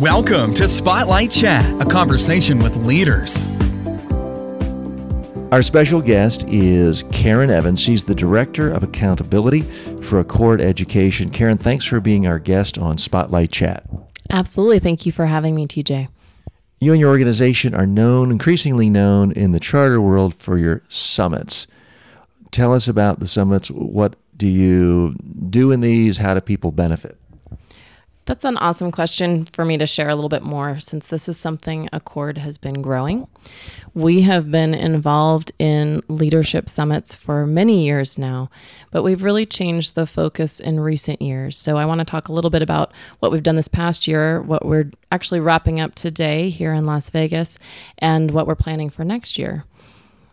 Welcome to Spotlight Chat, a conversation with leaders. Our special guest is Karen Evans. She's the Director of Accountability for Accord Education. Karen, thanks for being our guest on Spotlight Chat. Absolutely. Thank you for having me, TJ. You and your organization are increasingly known in the charter world for your summits. Tell us about the summits. What do you do in these? How do people benefit? That's an awesome question for me to share a little bit more, since this is something Accord has been growing. We have been involved in leadership summits for many years now, but we've really changed the focus in recent years. So I want to talk a little bit about what we've done this past year, what we're actually wrapping up today here in Las Vegas, and what we're planning for next year.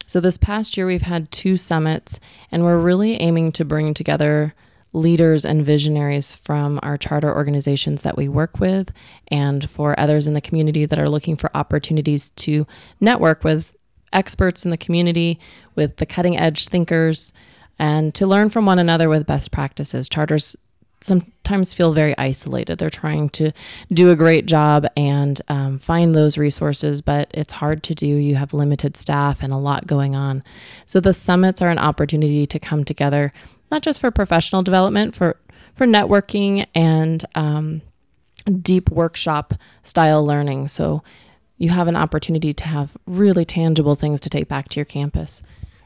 So this past year we've had 2 summits, and we're really aiming to bring together leaders and visionaries from our charter organizations that we work with, and for others in the community that are looking for opportunities to network with experts in the community, with the cutting edge thinkers, and to learn from one another with best practices. Charters sometimes feel very isolated. They're trying to do a great job and find those resources, but it's hard to do. You have limited staff and a lot going on. So the summits are an opportunity to come together, not just for professional development, for networking and deep workshop style learning. So you have an opportunity to have really tangible things to take back to your campus.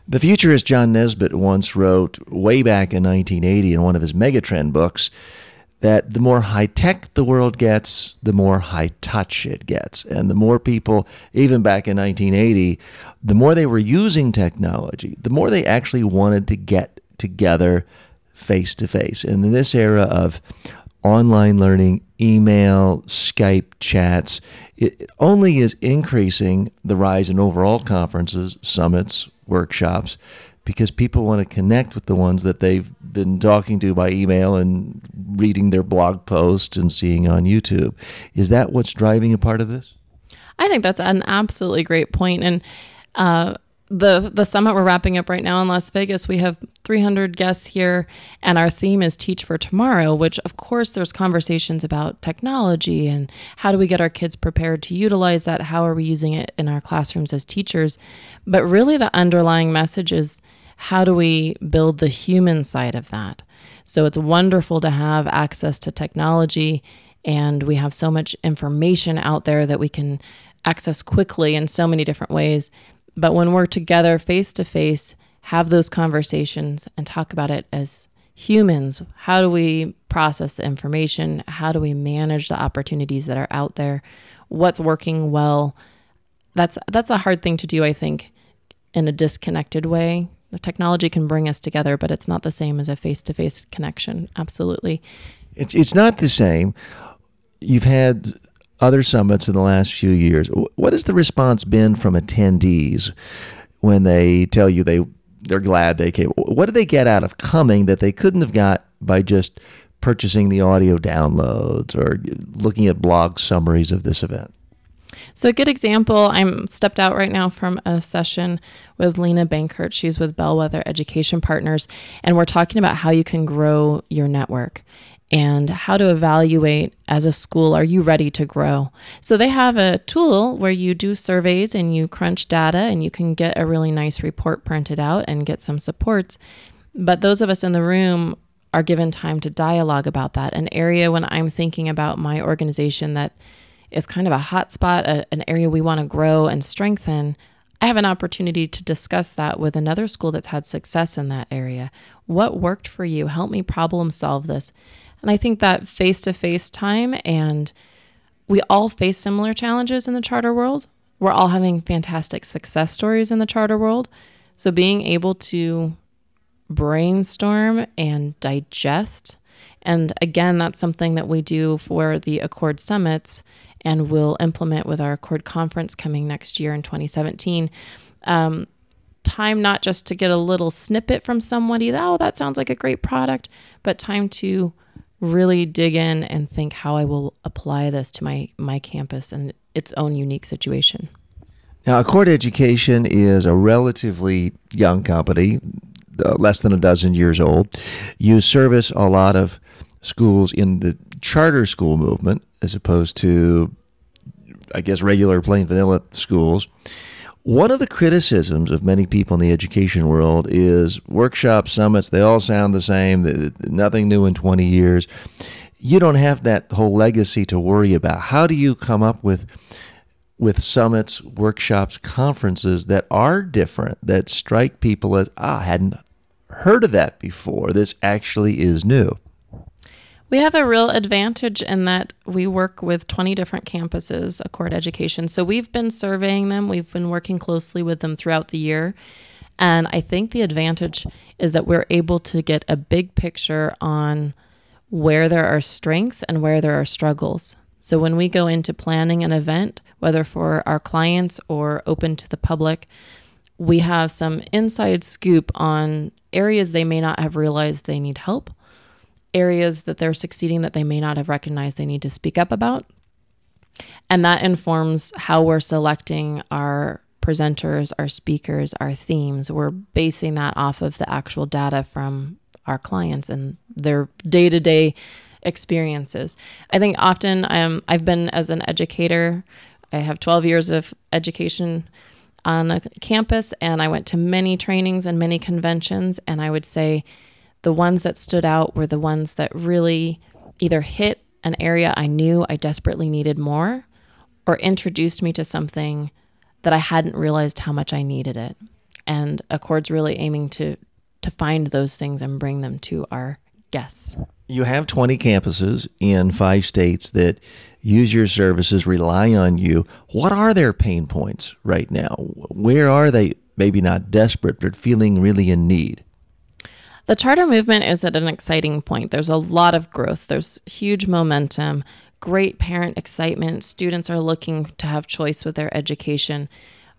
The futurist John Nisbet once wrote way back in 1980 in one of his Megatrend books that the more high-tech the world gets, the more high-touch it gets. And the more people, even back in 1980, the more they were using technology, the more they actually wanted to get together face-to-face. And in this era of online learning, email, Skype chats, it only is increasing the rise in overall conferences, summits, workshops, because people want to connect with the ones that they've been talking to by email and reading their blog posts and seeing on YouTube. Is that what's driving a part of this? I think that's an absolutely great point. And the summit we're wrapping up right now in Las Vegas, we have 300 guests here, and our theme is Teach for Tomorrow, which of course there's conversations about technology and how do we get our kids prepared to utilize that, how are we using it in our classrooms as teachers. But really the underlying message is, how do we build the human side of that? So it's wonderful to have access to technology, and we have so much information out there that we can access quickly in so many different ways. But when we're together face to face, have those conversations and talk about it as humans, how do we process the information? How do we manage the opportunities that are out there? What's working well? That's a hard thing to do, I think, in a disconnected way. The technology can bring us together, but it's not the same as a face-to-face connection. Absolutely. It's not the same. You've had other summits in the last few years. What has the response been from attendees when they tell you they're glad they came? What do they get out of coming that they couldn't have got by just purchasing the audio downloads or looking at blog summaries of this event? So a good example, I'm stepped out right now from a session with Lena Bankert. She's with Bellwether Education Partners, and we're talking about how you can grow your network and how to evaluate as a school, are you ready to grow? So they have a tool where you do surveys and you crunch data and you can get a really nice report printed out and get some supports. But those of us in the room are given time to dialogue about that. An area when I'm thinking about my organization that is kind of a hot spot, an area we want to grow and strengthen, I have an opportunity to discuss that with another school that's had success in that area. What worked for you? Help me problem solve this. And I think that face-to-face time, and we all face similar challenges in the charter world. We're all having fantastic success stories in the charter world. So being able to brainstorm and digest, and again, that's something that we do for the Accord Summits and we'll implement with our Accord Conference coming next year in 2017. Time not just to get a little snippet from somebody, oh, that sounds like a great product, but time to really dig in and think how I will apply this to my campus and its own unique situation. Now, Accord Education is a relatively young company, less than a dozen years old. You service a lot of schools in the charter school movement as opposed to, I guess, regular plain vanilla schools. One of the criticisms of many people in the education world is workshop summits, they all sound the same, nothing new in 20 years. You don't have that whole legacy to worry about. How do you come up with summits, workshops, conferences that are different, that strike people as, I hadn't heard of that before. This actually is new. We have a real advantage in that we work with 20 different campuses, Accord Education. So we've been surveying them. We've been working closely with them throughout the year. And I think the advantage is that we're able to get a big picture on where there are strengths and where there are struggles. So when we go into planning an event, whether for our clients or open to the public, we have some inside scoop on areas they may not have realized they need help, areas that they're succeeding that they may not have recognized they need to speak up about. And that informs how we're selecting our presenters, our speakers, our themes. We're basing that off of the actual data from our clients and their day-to-day experiences. I think often I've been, as an educator, I have 12 years of education on a campus, and I went to many trainings and many conventions, and I would say the ones that stood out were the ones that really either hit an area I knew I desperately needed more or introduced me to something that I hadn't realized how much I needed it. And Accord's really aiming to find those things and bring them to our guests. You have 20 campuses in 5 states that use your services, rely on you. What are their pain points right now? Where are they, maybe not desperate, but feeling really in need? The charter movement is at an exciting point. There's a lot of growth. There's huge momentum, great parent excitement. Students are looking to have choice with their education.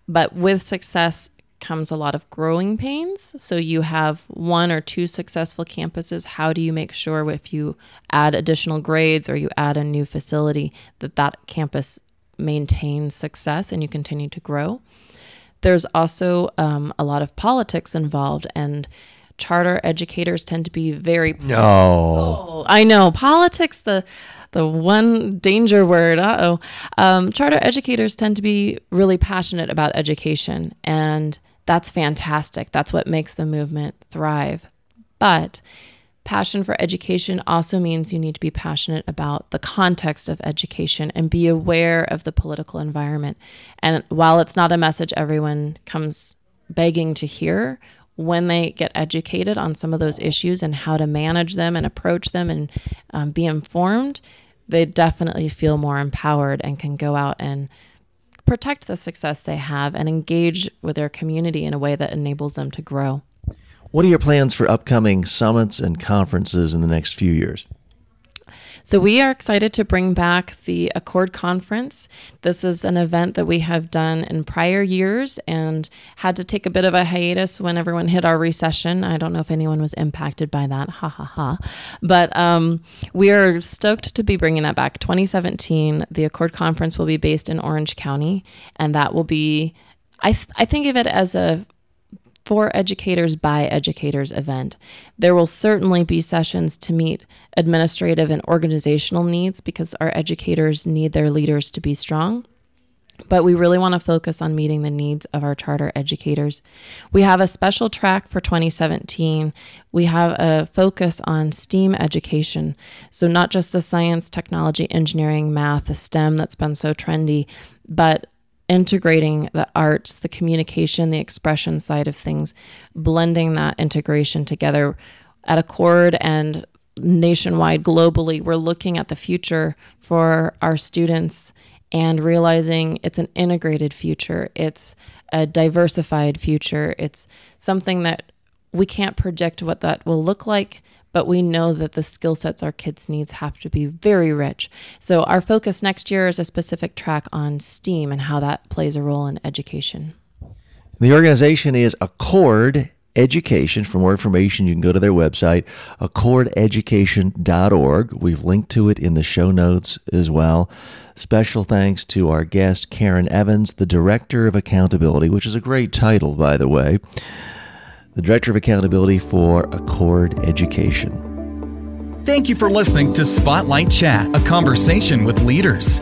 But with success comes a lot of growing pains. So you have 1 or 2 successful campuses. How do you make sure if you add additional grades or you add a new facility that campus maintains success and you continue to grow? There's also a lot of politics involved, and charter educators tend to be very... No. I know. Politics, the one danger word. Charter educators tend to be really passionate about education, and that's fantastic. That's what makes the movement thrive. But passion for education also means you need to be passionate about the context of education and be aware of the political environment. And while it's not a message everyone comes begging to hear, when they get educated on some of those issues and how to manage them and approach them and be informed, they definitely feel more empowered and can go out and protect the success they have and engage with their community in a way that enables them to grow. What are your plans for upcoming summits and conferences in the next few years? So we are excited to bring back the Accord Conference. This is an event that we have done in prior years and had to take a bit of a hiatus when everyone hit our recession. I don't know if anyone was impacted by that, ha ha ha. But we are stoked to be bringing that back. 2017, the Accord Conference will be based in Orange County, and that will be, I think of it as a for educators by educators event. There will certainly be sessions to meet administrative and organizational needs because our educators need their leaders to be strong. But we really want to focus on meeting the needs of our charter educators. We have a special track for 2017. We have a focus on STEAM education. So not just the science, technology, engineering, math, the STEM that's been so trendy, but integrating the arts, the communication, the expression side of things, blending that integration together. At Accord and nationwide, globally, we're looking at the future for our students and realizing it's an integrated future. It's a diversified future. It's something that we can't predict what that will look like, but we know that the skill sets our kids need have to be very rich. So our focus next year is a specific track on STEAM and how that plays a role in education. The organization is Accord Education. For more information, you can go to their website, accordeducation.org. We've linked to it in the show notes as well. Special thanks to our guest, Karen Evans, the Director of Accountability, which is a great title, by the way. The Director of Accountability for Accord Education. Thank you for listening to Spotlight Chat, a conversation with leaders.